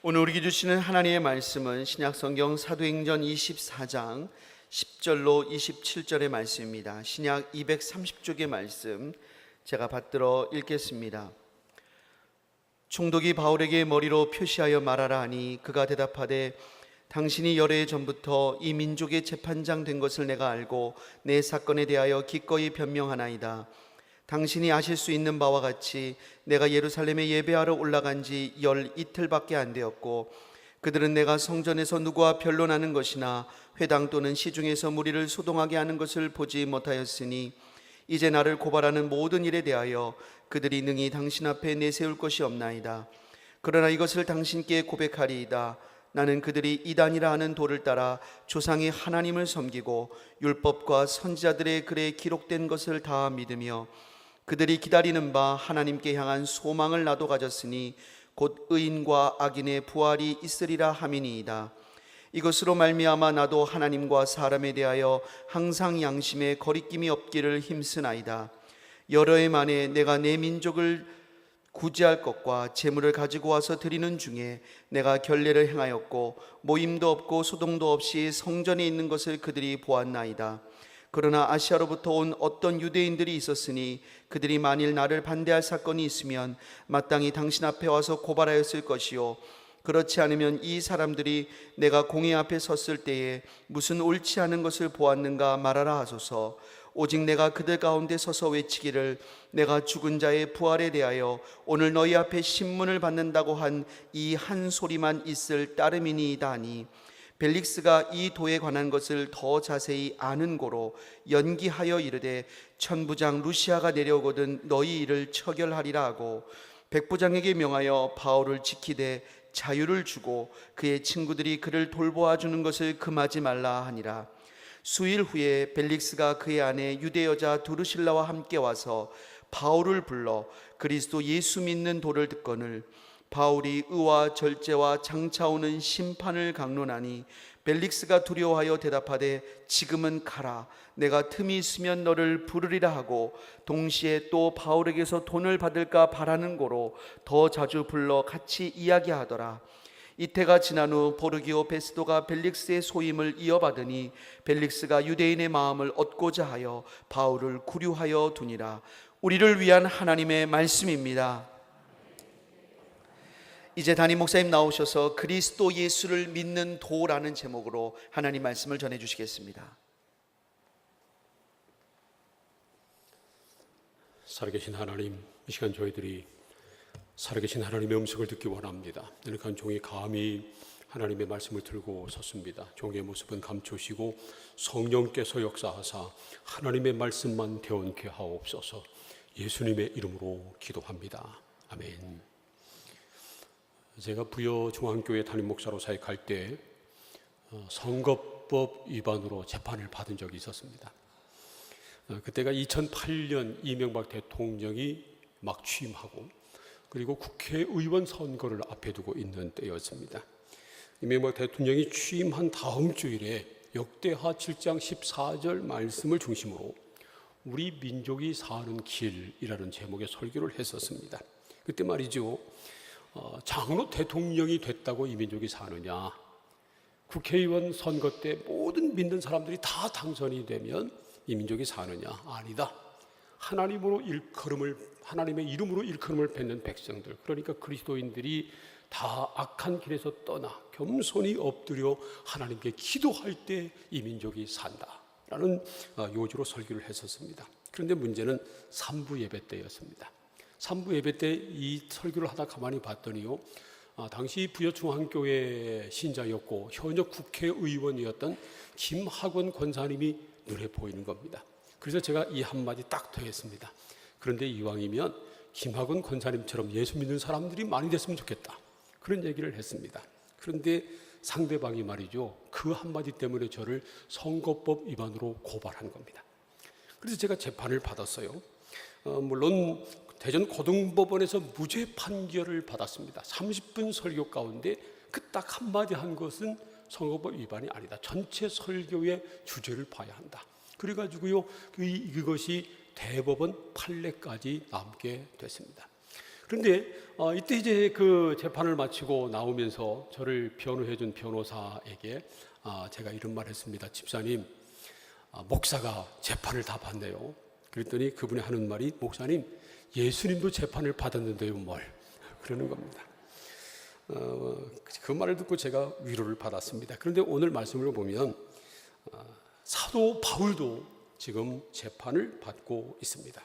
오늘 우리에게 주시는 하나님의 말씀은 신약성경 사도행전 24장 10절로 27절의 말씀입니다. 신약 230쪽의 말씀 제가 받들어 읽겠습니다. 총독이 바울에게 머리로 표시하여 말하라 하니 그가 대답하되 당신이 여러 해 전부터 이 민족의 재판장 된 것을 내가 알고 내 사건에 대하여 기꺼이 변명하나이다. 당신이 아실 수 있는 바와 같이 내가 예루살렘에 예배하러 올라간 지 열 이틀밖에 안 되었고 그들은 내가 성전에서 누구와 변론하는 것이나 회당 또는 시중에서 무리를 소동하게 하는 것을 보지 못하였으니 이제 나를 고발하는 모든 일에 대하여 그들이 능히 당신 앞에 내세울 것이 없나이다. 그러나 이것을 당신께 고백하리이다. 나는 그들이 이단이라 하는 도를 따라 조상의 하나님을 섬기고 율법과 선지자들의 글에 기록된 것을 다 믿으며 그들이 기다리는 바 하나님께 향한 소망을 나도 가졌으니 곧 의인과 악인의 부활이 있으리라 함이니이다. 이것으로 말미암아 나도 하나님과 사람에 대하여 항상 양심에 거리낌이 없기를 힘쓰나이다. 여러 해 만에 내가 내 민족을 구제할 것과 재물을 가지고 와서 드리는 중에 내가 결례를 행하였고 모임도 없고 소동도 없이 성전에 있는 것을 그들이 보았나이다. 그러나 아시아로부터 온 어떤 유대인들이 있었으니 그들이 만일 나를 반대할 사건이 있으면 마땅히 당신 앞에 와서 고발하였을 것이요 그렇지 않으면 이 사람들이 내가 공회 앞에 섰을 때에 무슨 옳지 않은 것을 보았는가 말하라 하소서. 오직 내가 그들 가운데 서서 외치기를 내가 죽은 자의 부활에 대하여 오늘 너희 앞에 신문을 받는다고 한 이 한 소리만 있을 따름이니이다 하니 벨릭스가 이 도에 관한 것을 더 자세히 아는 고로 연기하여 이르되 천부장 루시아가 내려오거든 너희 일을 처결하리라 하고 백부장에게 명하여 바울을 지키되 자유를 주고 그의 친구들이 그를 돌보아 주는 것을 금하지 말라 하니라. 수일 후에 벨릭스가 그의 아내 유대 여자 두루실라와 함께 와서 바울을 불러 그리스도 예수 믿는 도를 듣거늘 바울이 의와 절제와 장차 오는 심판을 강론하니 벨릭스가 두려워하여 대답하되 지금은 가라. 내가 틈이 있으면 너를 부르리라 하고 동시에 또 바울에게서 돈을 받을까 바라는 고로 더 자주 불러 같이 이야기하더라. 이태가 지난 후 보르기오 베스도가 벨릭스의 소임을 이어받으니 벨릭스가 유대인의 마음을 얻고자 하여 바울을 구류하여 두니라. 우리를 위한 하나님의 말씀입니다. 이제 담임 목사님 나오셔서 그리스도 예수를 믿는 도라는 제목으로 하나님 말씀을 전해주시겠습니다. 살아계신 하나님, 이 시간 저희들이 살아계신 하나님의 음성을 듣기 원합니다. 연약한 종이 감히 하나님의 말씀을 들고 섰습니다. 종의 모습은 감추시고 성령께서 역사하사 하나님의 말씀만 대언케 하옵소서. 예수님의 이름으로 기도합니다. 아멘. 제가 부여 중앙교회 담임 목사로 사역할 때 선거법 위반으로 재판을 받은 적이 있었습니다. 그때가 2008년 이명박 대통령이 막 취임하고 그리고 국회의원 선거를 앞에 두고 있는 때였습니다. 이명박 대통령이 취임한 다음 주일에 역대하 7장 14절 말씀을 중심으로 우리 민족이 사는 길이라는 제목의 설교를 했었습니다. 그때 말이죠, 장로 대통령이 됐다고 이 민족이 사느냐, 국회의원 선거 때 모든 믿는 사람들이 다 당선이 되면 이 민족이 사느냐, 아니다. 하나님의 이름으로 일컬음을 뱉는 백성들, 그러니까 그리스도인들이 다 악한 길에서 떠나 겸손히 엎드려 하나님께 기도할 때 이 민족이 산다라는 요지로 설교를 했었습니다. 그런데 문제는 3부 예배 때였습니다. 3부 예배 때 이 설교를 하다 가만히 봤더니요, 당시 부여중앙교회 신자였고 현역 국회의원이었던 김학원 권사님이 눈에 보이는 겁니다. 그래서 제가 이 한마디 딱 더했습니다. 그런데 이왕이면 김학원 권사님처럼 예수 믿는 사람들이 많이 됐으면 좋겠다, 그런 얘기를 했습니다. 그런데 상대방이 말이죠, 그 한마디 때문에 저를 선거법 위반으로 고발한 겁니다. 그래서 제가 재판을 받았어요. 물론 대전 고등법원에서 무죄 판결을 받았습니다. 30분 설교 가운데 그 딱 한마디 한 것은 선거법 위반이 아니다. 전체 설교의 주제를 봐야 한다. 그래가지고요, 이것이 대법원 판례까지 남게 됐습니다. 그런데 이때 이제 그 재판을 마치고 나오면서 저를 변호해준 변호사에게 제가 이런 말을 했습니다. 집사님, 목사가 재판을 다 받네요. 그랬더니 그분이 하는 말이, 목사님, 예수님도 재판을 받았는데요, 뭘? 그러는 겁니다. 그 말을 듣고 제가 위로를 받았습니다. 그런데 오늘 말씀을 보면 사도 바울도 지금 재판을 받고 있습니다.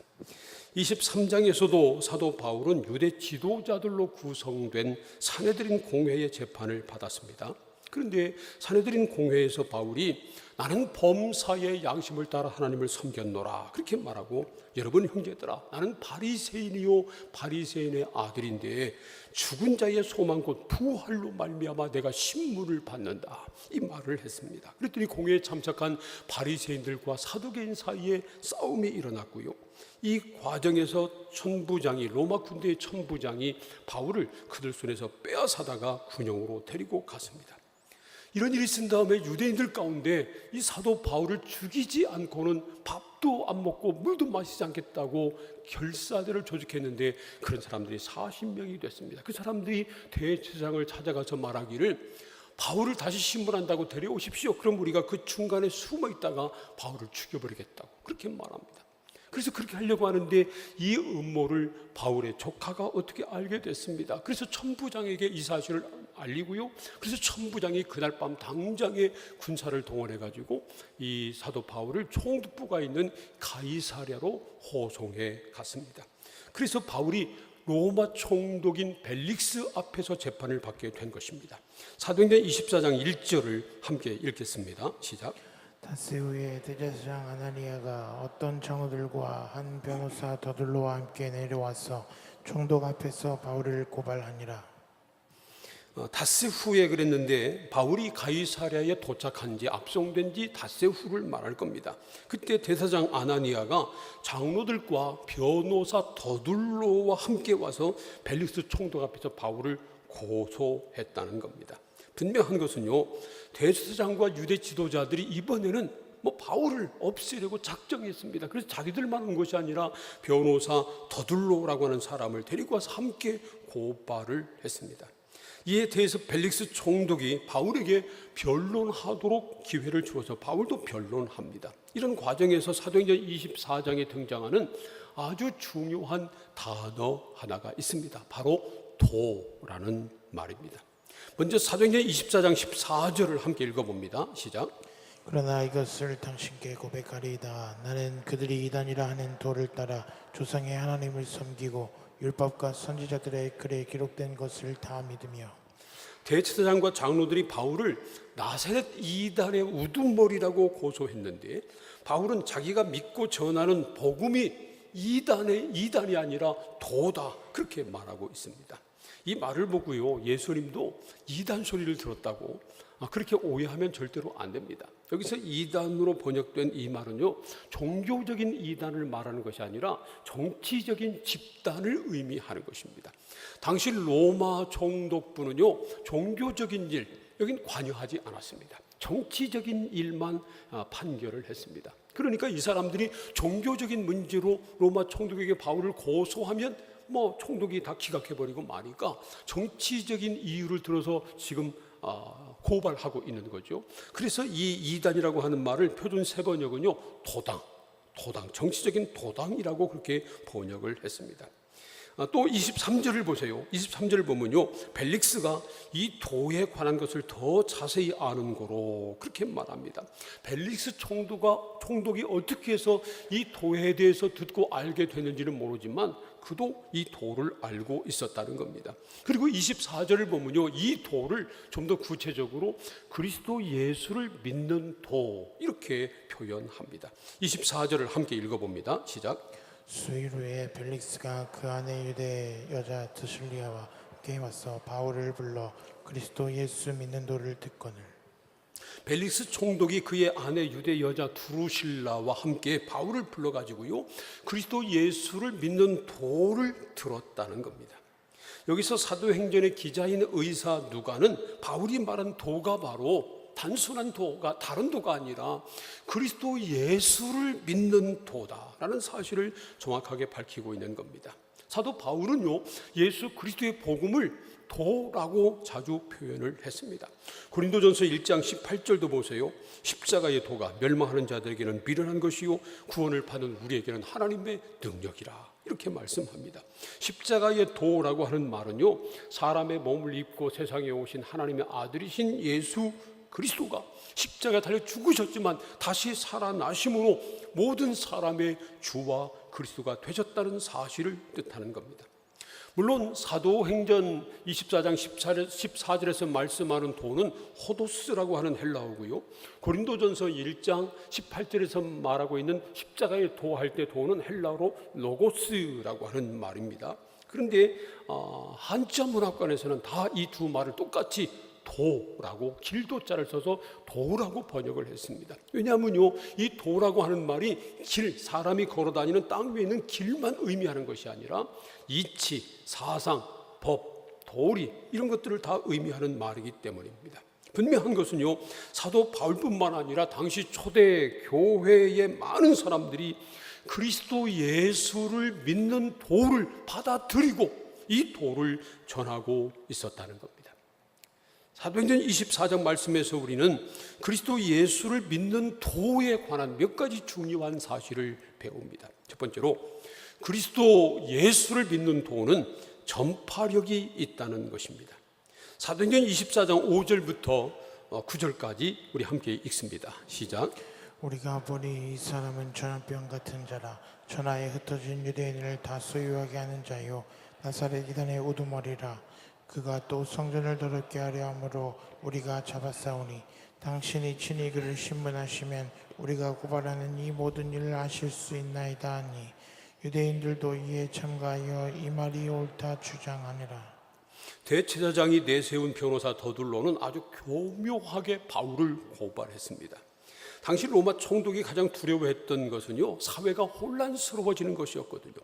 23장에서도 사도 바울은 유대 지도자들로 구성된 사내들인 공회의 재판을 받았습니다. 그런데 사내들인 공회에서 바울이 나는 범사의 양심을 따라 하나님을 섬겼노라 그렇게 말하고, 여러분 형제들아, 나는 바리새인이요 바리새인의 아들인데 죽은 자의 소망 곧 부활로 말미암아 내가 신문을 받는다, 이 말을 했습니다. 그랬더니 공회에 참석한 바리새인들과 사두개인 사이에 싸움이 일어났고요, 이 과정에서 로마 군대의 천부장이 바울을 그들 손에서 빼앗아다가 군영으로 데리고 갔습니다. 이런 일이 있은 다음에 유대인들 가운데 이 사도 바울을 죽이지 않고는 밥도 안 먹고 물도 마시지 않겠다고 결사대를 조직했는데, 그런 사람들이 40명이 됐습니다. 그 사람들이 대제사장을 찾아가서 말하기를, 바울을 다시 신문한다고 데려오십시오. 그럼 우리가 그 중간에 숨어 있다가 바울을 죽여버리겠다고 그렇게 말합니다. 그래서 그렇게 하려고 하는데 이 음모를 바울의 조카가 어떻게 알게 됐습니다. 그래서 천부장에게 이 사실을 알리고요, 그래서 천부장이 그날 밤 당장에 군사를 동원해 가지고 이 사도 바울을 총독부가 있는 가이사랴로 호송해 갔습니다. 그래서 바울이 로마 총독인 벨릭스 앞에서 재판을 받게 된 것입니다. 사도행전 24장 1절을 함께 읽겠습니다. 시작. 닷새 후에 대제사장 아나니아가 어떤 장로들과 한 변호사 더둘로와 함께 내려와서 총독 앞에서 바울을 고발하니라. 닷새 후에 그랬는데 바울이 가이사랴에 도착한 지 압송된 지 닷새 후를 말할 겁니다. 그때 대사장 아나니아가 장로들과 변호사 더둘로와 함께 와서 벨릭스 총독 앞에서 바울을 고소했다는 겁니다. 분명한 것은요, 대제사장과 유대 지도자들이 이번에는 바울을 없애려고 작정했습니다. 그래서 자기들만 온 것이 아니라 변호사 더둘로라고 하는 사람을 데리고 와서 함께 고발을 했습니다. 이에 대해서 벨릭스 총독이 바울에게 변론하도록 기회를 주어서 바울도 변론합니다. 이런 과정에서 사도행전 24장에 등장하는 아주 중요한 단어 하나가 있습니다. 바로 도라는 말입니다. 먼저 사도행전 24장 14절을 함께 읽어봅니다. 시작. 그러나 이것을 당신께 고백하리이다. 나는 그들이 이단이라 하는 도를 따라 조상의 하나님을 섬기고 율법과 선지자들의 글에 기록된 것을 다 믿으며. 대제사장과 장로들이 바울을 나사렛 이단의 우두머리라고 고소했는데, 바울은 자기가 믿고 전하는 복음이 이단이 아니라 도다 그렇게 말하고 있습니다. 이 말을 보고요, 예수님도 이단 소리를 들었다고 그렇게 오해하면 절대로 안 됩니다. 여기서 이단으로 번역된 이 말은요, 종교적인 이단을 말하는 것이 아니라 정치적인 집단을 의미하는 것입니다. 당시 로마 총독부는요, 종교적인 일 여긴 관여하지 않았습니다. 정치적인 일만 판결을 했습니다. 그러니까 이 사람들이 종교적인 문제로 로마 총독에게 바울을 고소하면 총독이 다 기각해버리고 마니까 정치적인 이유를 들어서 지금 고발하고 있는 거죠. 그래서 이 이단이라고 하는 말을 표준 세번역은요, 도당, 정치적인 도당이라고 그렇게 번역을 했습니다. 또 23절을 보세요. 23절을 보면요, 벨릭스가 이 도에 관한 것을 더 자세히 아는 거로 그렇게 말합니다. 벨릭스 총독이 어떻게 해서 이 도에 대해서 듣고 알게 됐는지는 모르지만 그도 이 도를 알고 있었다는 겁니다. 그리고 24절을 보면요, 이 도를 좀 더 구체적으로 그리스도 예수를 믿는 도 이렇게 표현합니다. 24절을 함께 읽어봅니다. 시작. 수일 후에 벨릭스가 그 안에 유대 여자 드실리아와 함께 와서 바울을 불러 그리스도 예수 믿는 도를 듣거늘. 벨릭스 총독이 그의 아내 유대 여자 두루실라와 함께 바울을 불러가지고요, 그리스도 예수를 믿는 도를 들었다는 겁니다. 여기서 사도행전의 기자인 의사 누가는 바울이 말한 도가 바로 단순한 도가, 다른 도가 아니라 그리스도 예수를 믿는 도다라는 사실을 정확하게 밝히고 있는 겁니다. 사도 바울은요, 예수 그리스도의 복음을 도라고 자주 표현을 했습니다. 고린도전서 1장 18절도 보세요. 십자가의 도가 멸망하는 자들에게는 미련한 것이요 구원을 받는 우리에게는 하나님의 능력이라, 이렇게 말씀합니다. 십자가의 도라고 하는 말은요, 사람의 몸을 입고 세상에 오신 하나님의 아들이신 예수 그리스도가 십자가에 달려 죽으셨지만 다시 살아나심으로 모든 사람의 주와 그리스도가 되셨다는 사실을 뜻하는 겁니다. 물론 사도행전 24장 14절에서 말씀하는 도는 호도스라고 하는 헬라어고요, 고린도전서 1장 18절에서 말하고 있는 십자가의 도 할 때 도는 헬라어로 로고스라고 하는 말입니다. 그런데 한자 문학관에서는 다 이 두 말을 똑같이 도라고 길도자를 써서 도라고 번역을 했습니다. 왜냐하면요, 이 도라고 하는 말이 길, 사람이 걸어다니는 땅 위에 있는 길만 의미하는 것이 아니라 이치, 사상, 법, 도리, 이런 것들을 다 의미하는 말이기 때문입니다. 분명한 것은요, 사도 바울뿐만 아니라 당시 초대 교회의 많은 사람들이 그리스도 예수를 믿는 도를 받아들이고 이 도를 전하고 있었다는 겁니다. 사도행전 24장 말씀에서 우리는 그리스도 예수를 믿는 도에 관한 몇 가지 중요한 사실을 배웁니다. 첫 번째로, 그리스도 예수를 믿는 도는 전파력이 있다는 것입니다. 사도행전 24장 5절부터 9절까지 우리 함께 읽습니다. 시작. 우리가 보니 이 사람은 전염병 같은 자라. 천하에 흩어진 유대인을 다 소유하게 하는 자요 나사렛 이단의 우두머리라. 그가 또 성전을 더럽게 하려 함으로 우리가 잡았사오니 당신이 친히 그를 신문하시면 우리가 고발하는 이 모든 일을 아실 수 있나이다 하니 유대인들도 이에 참가하여 이 말이 옳다 주장하니라. 대제사장이 내세운 변호사 더둘로는 아주 교묘하게 바울을 고발했습니다. 당시 로마 총독이 가장 두려워했던 것은요, 사회가 혼란스러워지는 것이었거든요.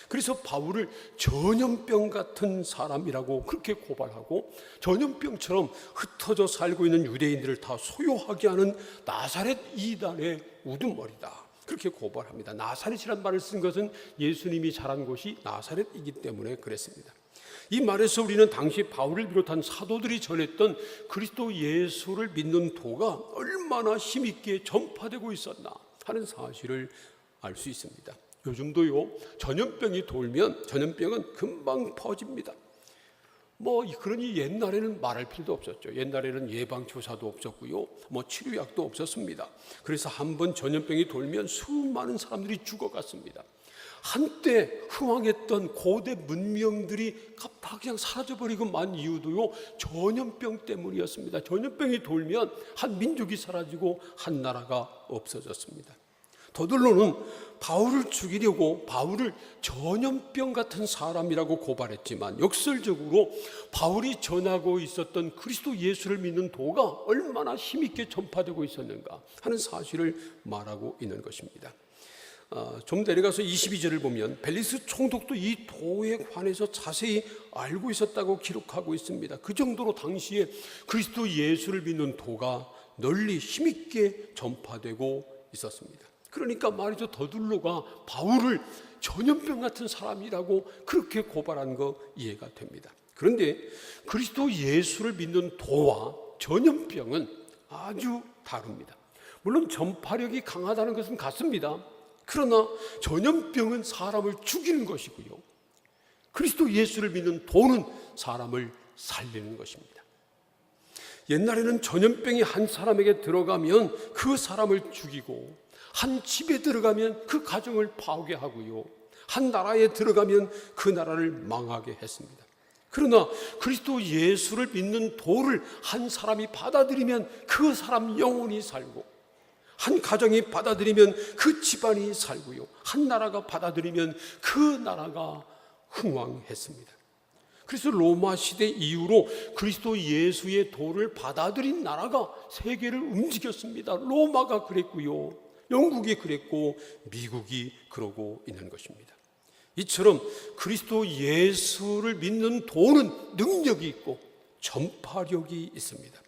그래서 바울을 전염병 같은 사람이라고 그렇게 고발하고, 전염병처럼 흩어져 살고 있는 유대인들을 다 소유하게 하는 나사렛 이단의 우두머리다, 그렇게 고발합니다. 나사렛이라는 말을 쓴 것은 예수님이 자란 곳이 나사렛이기 때문에 그랬습니다. 이 말에서 우리는 당시 바울을 비롯한 사도들이 전했던 그리스도 예수를 믿는 도가 얼마나 힘있게 전파되고 있었나 하는 사실을 알 수 있습니다. 요즘도요, 전염병이 돌면 전염병은 금방 퍼집니다. 그러니 옛날에는 말할 필요도 없었죠. 옛날에는 예방주사도 없었고요, 치료약도 없었습니다. 그래서 한번 전염병이 돌면 수많은 사람들이 죽어갔습니다. 한때 흥황했던 고대 문명들이 다 그냥 사라져버리고 만 이유도요, 전염병 때문이었습니다. 전염병이 돌면 한 민족이 사라지고 한 나라가 없어졌습니다. 더들로는 바울을 죽이려고 바울을 전염병 같은 사람이라고 고발했지만, 역설적으로 바울이 전하고 있었던 그리스도 예수를 믿는 도가 얼마나 힘있게 전파되고 있었는가 하는 사실을 말하고 있는 것입니다. 좀 내려가서 22절을 보면 벨리스 총독도 이 도에 관해서 자세히 알고 있었다고 기록하고 있습니다. 그 정도로 당시에 그리스도 예수를 믿는 도가 널리 힘있게 전파되고 있었습니다. 그러니까 말이죠, 더둘로가 바울을 전염병 같은 사람이라고 그렇게 고발한 거 이해가 됩니다. 그런데 그리스도 예수를 믿는 도와 전염병은 아주 다릅니다. 물론 전파력이 강하다는 것은 같습니다. 그러나 전염병은 사람을 죽이는 것이고요, 그리스도 예수를 믿는 도는 사람을 살리는 것입니다. 옛날에는 전염병이 한 사람에게 들어가면 그 사람을 죽이고, 한 집에 들어가면 그 가정을 파괴하고요, 한 나라에 들어가면 그 나라를 망하게 했습니다. 그러나 그리스도 예수를 믿는 도를 한 사람이 받아들이면 그 사람 영혼이 살고, 한 가정이 받아들이면 그 집안이 살고요, 한 나라가 받아들이면 그 나라가 흥왕했습니다. 그래서 로마 시대 이후로 그리스도 예수의 도를 받아들인 나라가 세계를 움직였습니다. 로마가 그랬고요, 영국이 그랬고, 미국이 그러고 있는 것입니다. 이처럼 그리스도 예수를 믿는 도는 능력이 있고 전파력이 있습니다.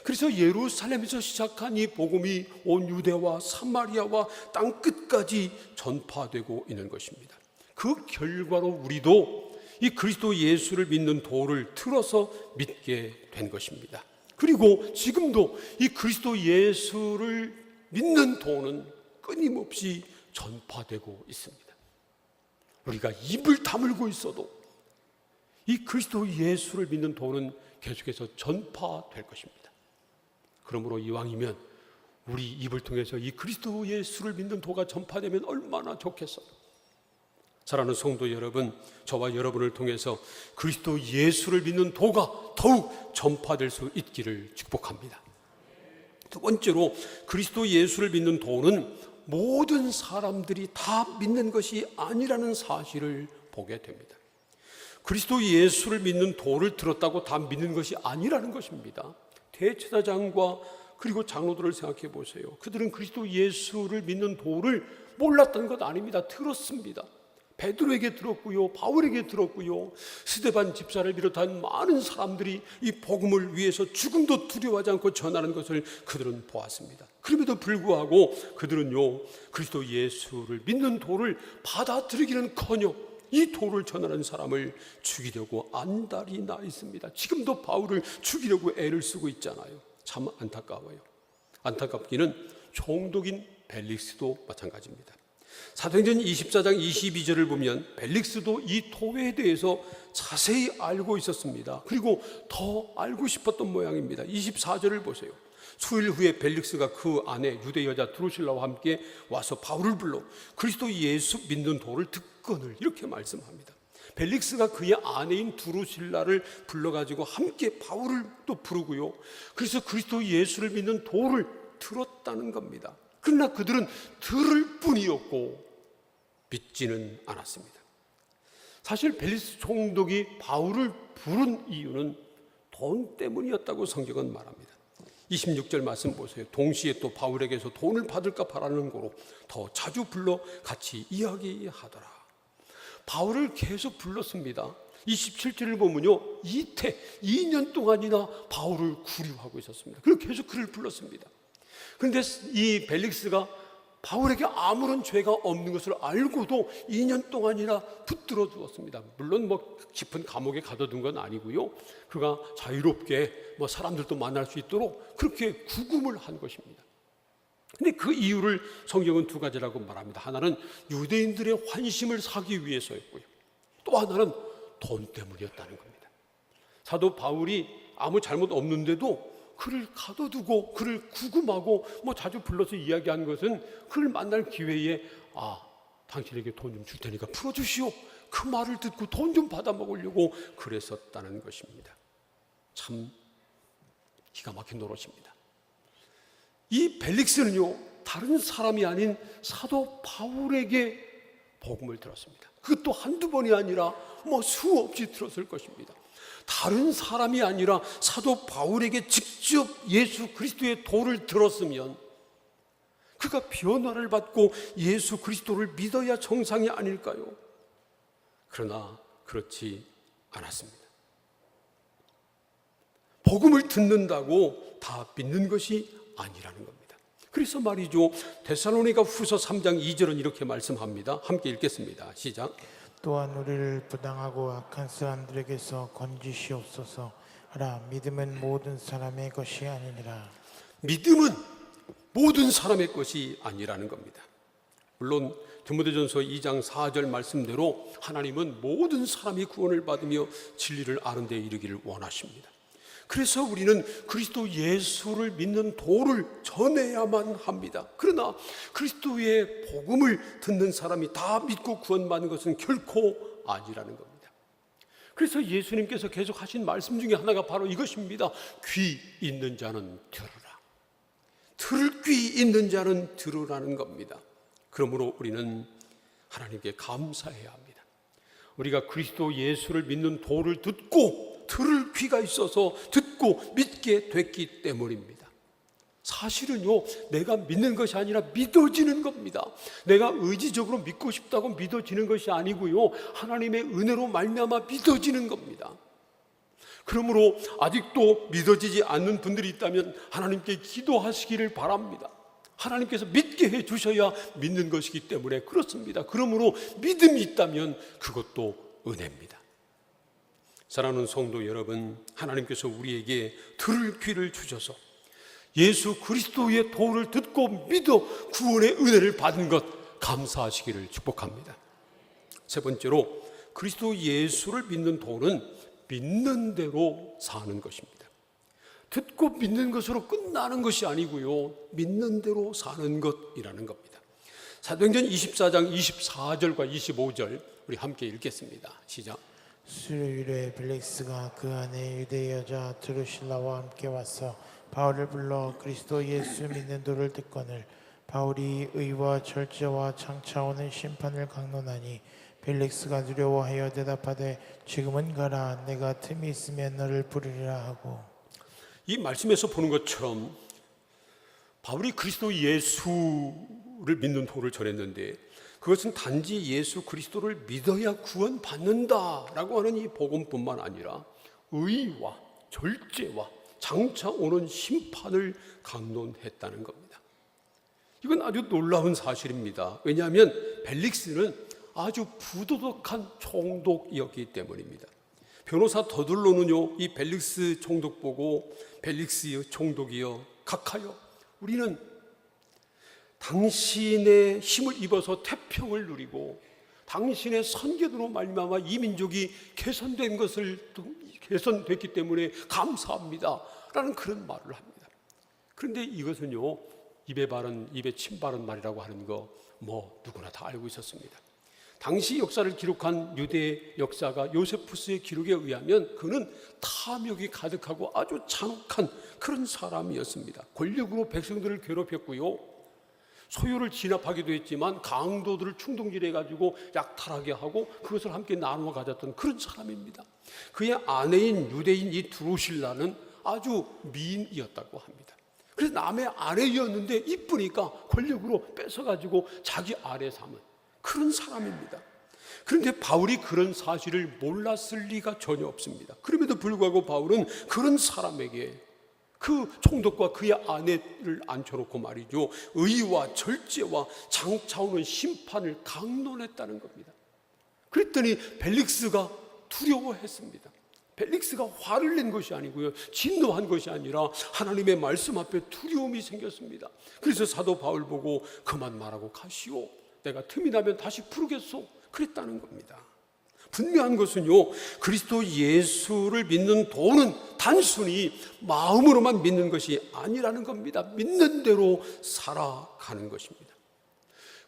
그래서 예루살렘에서 시작한 이 복음이 온 유대와 사마리아와 땅 끝까지 전파되고 있는 것입니다. 그 결과로 우리도 이 그리스도 예수를 믿는 도를 들어서 믿게 된 것입니다. 그리고 지금도 이 그리스도 예수를 믿는 도는 끊임없이 전파되고 있습니다. 우리가 입을 다물고 있어도 이 그리스도 예수를 믿는 도는 계속해서 전파될 것입니다. 그러므로 이왕이면 우리 입을 통해서 이 그리스도 예수를 믿는 도가 전파되면 얼마나 좋겠어요. 사랑하는 성도 여러분, 저와 여러분을 통해서 그리스도 예수를 믿는 도가 더욱 전파될 수 있기를 축복합니다. 두 번째로, 그리스도 예수를 믿는 도는 모든 사람들이 다 믿는 것이 아니라는 사실을 보게 됩니다. 그리스도 예수를 믿는 도를 들었다고 다 믿는 것이 아니라는 것입니다. 대제사장과 그리고 장로들을 생각해 보세요. 그들은 그리스도 예수를 믿는 도를 몰랐던 것 아닙니다. 들었습니다. 베드로에게 들었고요, 바울에게 들었고요, 스데반 집사를 비롯한 많은 사람들이 이 복음을 위해서 죽음도 두려워하지 않고 전하는 것을 그들은 보았습니다. 그럼에도 불구하고 그들은요, 그리스도 예수를 믿는 도를 받아들이기는커녕 이 도를 전하는 사람을 죽이려고 안달이 나 있습니다. 지금도 바울을 죽이려고 애를 쓰고 있잖아요. 참 안타까워요. 안타깝기는 총독인 벨릭스도 마찬가지입니다. 사도행전 24장 22절을 보면 벨릭스도 이 도에 대해서 자세히 알고 있었습니다. 그리고 더 알고 싶었던 모양입니다. 24절을 보세요. 수일 후에 벨릭스가 그 아내 유대 여자 드루실라와 함께 와서 바울을 불러 그리스도 예수 믿는 도를 듣거늘, 이렇게 말씀합니다. 벨릭스가 그의 아내인 드루실라를 불러가지고 함께 바울을 또 부르고요, 그래서 그리스도 예수를 믿는 도를 들었다는 겁니다. 그러나 그들은 들을 뿐이었고 믿지는 않았습니다. 사실 벨릭스 총독이 바울을 부른 이유는 돈 때문이었다고 성경은 말합니다. 26절 말씀 보세요. 동시에 또 바울에게서 돈을 받을까 바라는 거로 더 자주 불러 같이 이야기하더라. 바울을 계속 불렀습니다. 27절을 보면요, 2년 동안이나 바울을 구류하고 있었습니다. 그리고 계속 그를 불렀습니다. 그런데 이 벨릭스가 바울에게 아무런 죄가 없는 것을 알고도 2년 동안이나 붙들어 두었습니다. 물론 깊은 감옥에 가둬둔 건 아니고요, 그가 자유롭게 사람들도 만날 수 있도록 그렇게 구금을 한 것입니다. 근데 그 이유를 성경은 두 가지라고 말합니다. 하나는 유대인들의 환심을 사기 위해서였고요, 또 하나는 돈 때문이었다는 겁니다. 사도 바울이 아무 잘못 없는데도 그를 가둬두고 그를 구금하고 자주 불러서 이야기한 것은 그를 만날 기회에 당신에게 돈 좀 줄 테니까 풀어주시오, 그 말을 듣고 돈 좀 받아 먹으려고 그랬었다는 것입니다. 참 기가 막힌 노릇입니다. 이 벨릭스는요, 다른 사람이 아닌 사도 바울에게 복음을 들었습니다. 그것도 한두 번이 아니라 수없이 들었을 것입니다. 다른 사람이 아니라 사도 바울에게 직접 예수 그리스도의 도를 들었으면 그가 변화를 받고 예수 그리스도를 믿어야 정상이 아닐까요? 그러나 그렇지 않았습니다. 복음을 듣는다고 다 믿는 것이 아니라는 겁니다. 그래서 말이죠, 데살로니가 후서 3장 2절은 이렇게 말씀합니다. 함께 읽겠습니다. 시작. 또한 우리를 부당하고 악한 사람들에게서 건지시옵소서 하라. 믿음은 모든 사람의 것이 아니니라. 믿음은 모든 사람의 것이 아니라는 겁니다. 물론 디모데전서 2장 4절 말씀대로 하나님은 모든 사람이 구원을 받으며 진리를 아는 데 이르기를 원하십니다. 그래서 우리는 그리스도 예수를 믿는 도를 전해야만 합니다. 그러나 그리스도의 복음을 듣는 사람이 다 믿고 구원받는 것은 결코 아니라는 겁니다. 그래서 예수님께서 계속 하신 말씀 중에 하나가 바로 이것입니다. 귀 있는 자는 들으라. 들을 귀 있는 자는 들으라는 겁니다. 그러므로 우리는 하나님께 감사해야 합니다. 우리가 그리스도 예수를 믿는 도를 듣고 들을 귀가 있어서 듣고 믿게 됐기 때문입니다. 사실은요, 내가 믿는 것이 아니라 믿어지는 겁니다. 내가 의지적으로 믿고 싶다고 믿어지는 것이 아니고요, 하나님의 은혜로 말미암아 믿어지는 겁니다. 그러므로 아직도 믿어지지 않는 분들이 있다면 하나님께 기도하시기를 바랍니다. 하나님께서 믿게 해주셔야 믿는 것이기 때문에 그렇습니다. 그러므로 믿음이 있다면 그것도 은혜입니다. 사랑하는 성도 여러분, 하나님께서 우리에게 들을 귀를 주셔서 예수 그리스도의 도를 듣고 믿어 구원의 은혜를 받은 것 감사하시기를 축복합니다. 세 번째로, 그리스도 예수를 믿는 도는 믿는 대로 사는 것입니다. 듣고 믿는 것으로 끝나는 것이 아니고요, 믿는 대로 사는 것이라는 겁니다. 사도행전 24장 24절과 25절 우리 함께 읽겠습니다. 시작. 수요일에 벨릭스가 그 안에 유대 여자 드루실라와 함께 와서 바울을 불러 그리스도 예수 믿는 도를 듣거늘 바울이 의와 절제와 장차 오는 심판을 강론하니 벨릭스가 두려워하여 대답하되 지금은 가라, 내가 틈이 있으면 너를 부르리라 하고. 이 말씀에서 보는 것처럼 바울이 그리스도 예수를 믿는 도를 전했는데 그것은 단지 예수 그리스도를 믿어야 구원받는다라고 하는 이 복음뿐만 아니라 의와 절제와 장차 오는 심판을 강론했다는 겁니다. 이건 아주 놀라운 사실입니다. 왜냐하면 벨릭스는 아주 부도덕한 총독이었기 때문입니다. 변호사 더둘로는요, 이 벨릭스 총독 보고 벨릭스여 총독이여 각하여 우리는 당신의 힘을 입어서 태평을 누리고 당신의 선교로 말미암아 이 민족이 개선됐기 때문에 감사합니다 라는 그런 말을 합니다. 그런데 이것은요, 입에 침 바른 말이라고 하는 거 누구나 다 알고 있었습니다. 당시 역사를 기록한 유대 역사가 요세푸스의 기록에 의하면 그는 탐욕이 가득하고 아주 잔혹한 그런 사람이었습니다. 권력으로 백성들을 괴롭혔고요, 소유를 진압하기도 했지만 강도들을 충동질해가지고 약탈하게 하고 그것을 함께 나누어 가졌던 그런 사람입니다. 그의 아내인 유대인 이 드루실라는 아주 미인이었다고 합니다. 그래서 남의 아내였는데 이쁘니까 권력으로 뺏어가지고 자기 아내 삼은 그런 사람입니다. 그런데 바울이 그런 사실을 몰랐을 리가 전혀 없습니다. 그럼에도 불구하고 바울은 그런 사람에게 그 총독과 그의 아내를 앉혀놓고 말이죠, 의와 절제와 장차 오는 심판을 강론했다는 겁니다. 그랬더니 벨릭스가 두려워했습니다. 벨릭스가 화를 낸 것이 아니고요, 진노한 것이 아니라 하나님의 말씀 앞에 두려움이 생겼습니다. 그래서 사도 바울 보고 그만 말하고 가시오, 내가 틈이 나면 다시 부르겠소, 그랬다는 겁니다. 분명한 것은요, 그리스도 예수를 믿는 도는 단순히 마음으로만 믿는 것이 아니라는 겁니다. 믿는 대로 살아가는 것입니다.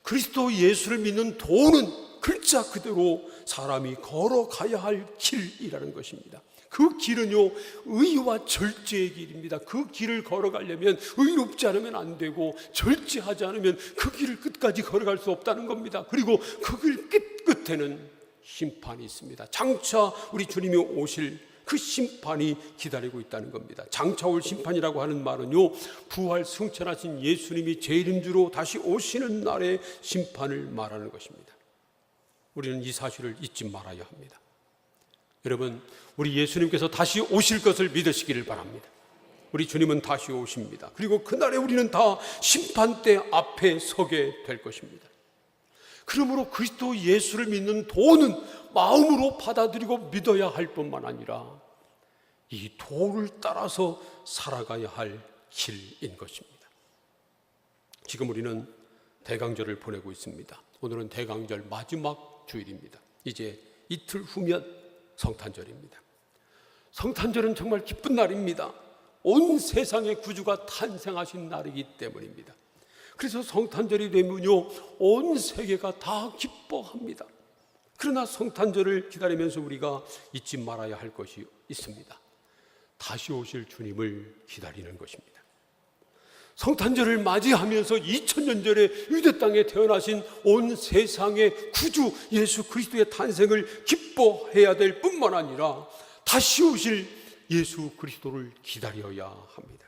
그리스도 예수를 믿는 도는 글자 그대로 사람이 걸어가야 할 길이라는 것입니다. 그 길은요, 의와 절제의 길입니다. 그 길을 걸어가려면 의롭지 않으면 안 되고 절제하지 않으면 그 길을 끝까지 걸어갈 수 없다는 겁니다. 그리고 그 길 끝에는 심판이 있습니다. 장차 우리 주님이 오실 그 심판이 기다리고 있다는 겁니다. 장차 올 심판이라고 하는 말은요, 부활 승천하신 예수님이 재림주로 다시 오시는 날의 심판을 말하는 것입니다. 우리는 이 사실을 잊지 말아야 합니다. 여러분, 우리 예수님께서 다시 오실 것을 믿으시기를 바랍니다. 우리 주님은 다시 오십니다. 그리고 그날에 우리는 다 심판대 앞에 서게 될 것입니다. 그러므로 그리스도 예수를 믿는 도는 마음으로 받아들이고 믿어야 할 뿐만 아니라 이 도를 따라서 살아가야 할 길인 것입니다. 지금 우리는 대강절을 보내고 있습니다. 오늘은 대강절 마지막 주일입니다. 이제 이틀 후면 성탄절입니다. 성탄절은 정말 기쁜 날입니다. 온 세상의 구주가 탄생하신 날이기 때문입니다. 그래서 성탄절이 되면요, 온 세계가 다 기뻐합니다. 그러나 성탄절을 기다리면서 우리가 잊지 말아야 할 것이 있습니다. 다시 오실 주님을 기다리는 것입니다. 성탄절을 맞이하면서 2000년 전에 유대 땅에 태어나신 온 세상의 구주 예수 그리스도의 탄생을 기뻐해야 될 뿐만 아니라 다시 오실 예수 그리스도를 기다려야 합니다.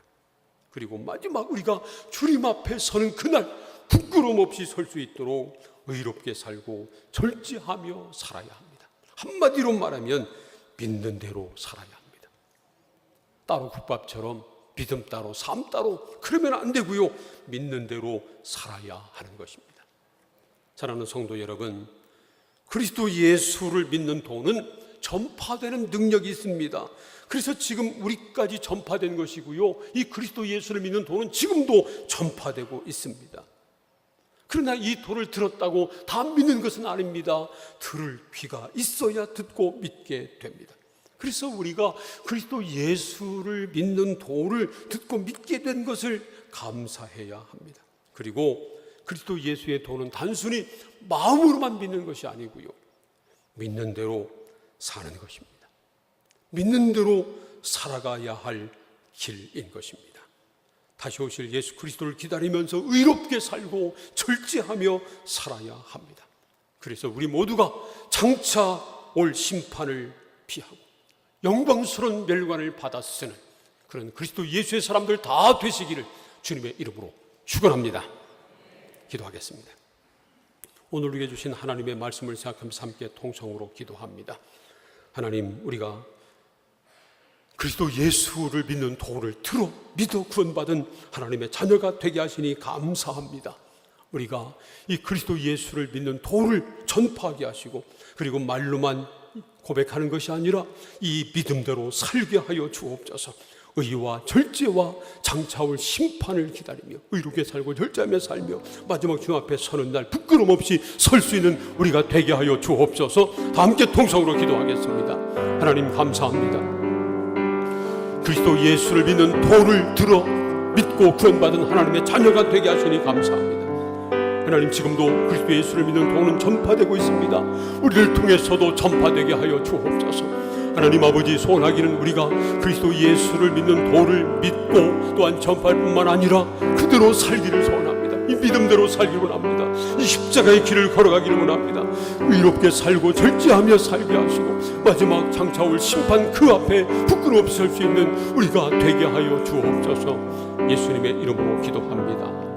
그리고 마지막 우리가 주님 앞에 서는 그날 부끄러움 없이 설 수 있도록 의롭게 살고 절제하며 살아야 합니다. 한마디로 말하면 믿는 대로 살아야 합니다. 따로 국밥처럼 믿음 따로 삶 따로 그러면 안 되고요. 믿는 대로 살아야 하는 것입니다. 사랑하는 성도 여러분, 그리스도 예수를 믿는 도는 전파되는 능력이 있습니다. 그래서 지금 우리까지 전파된 것이고요. 이 그리스도 예수를 믿는 도는 지금도 전파되고 있습니다. 그러나 이 도를 들었다고 다 믿는 것은 아닙니다. 들을 귀가 있어야 듣고 믿게 됩니다. 그래서 우리가 그리스도 예수를 믿는 도를 듣고 믿게 된 것을 감사해야 합니다. 그리고 그리스도 예수의 도는 단순히 마음으로만 믿는 것이 아니고요. 믿는 대로 사는 것입니다. 믿는 대로 살아가야 할 길인 것입니다. 다시 오실 예수 그리스도를 기다리면서 의롭게 살고 절제하며 살아야 합니다. 그래서 우리 모두가 장차 올 심판을 피하고 영광스러운 멸관을 받아 쓰는 그런 그리스도 예수의 사람들 다 되시기를 주님의 이름으로 축원합니다. 기도하겠습니다. 오늘 우리에게 주신 하나님의 말씀을 생각하면서 함께 통성으로 기도합니다. 하나님, 우리가 그리스도 예수를 믿는 도를 들어 믿어 구원받은 하나님의 자녀가 되게 하시니 감사합니다. 우리가 이 그리스도 예수를 믿는 도를 전파하게 하시고 그리고 말로만 고백하는 것이 아니라 이 믿음대로 살게 하여 주옵소서. 의와 절제와 장차 올 심판을 기다리며 의롭게 살고 절제하며 살며 마지막 주 앞에 서는 날 부끄럼 없이 설 수 있는 우리가 되게 하여 주옵소서. 다 함께 통성으로 기도하겠습니다. 하나님 감사합니다. 그리스도 예수를 믿는 도를 들어 믿고 구원받은 하나님의 자녀가 되게 하시니 감사합니다. 하나님, 지금도 그리스도 예수를 믿는 도는 전파되고 있습니다. 우리를 통해서도 전파되게 하여 주옵소서. 하나님 아버지, 소원하기는 우리가 그리스도 예수를 믿는 도를 믿고 또한 전파할 뿐만 아니라 그대로 살기를 소원합니다. 이 믿음대로 살기를 원합니다. 이 십자가의 길을 걸어가기를 원합니다. 의롭게 살고 절제하며 살게 하시고 마지막 장차 올 심판 그 앞에 부끄러워 설 수 있는 우리가 되게 하여 주옵소서. 예수님의 이름으로 기도합니다.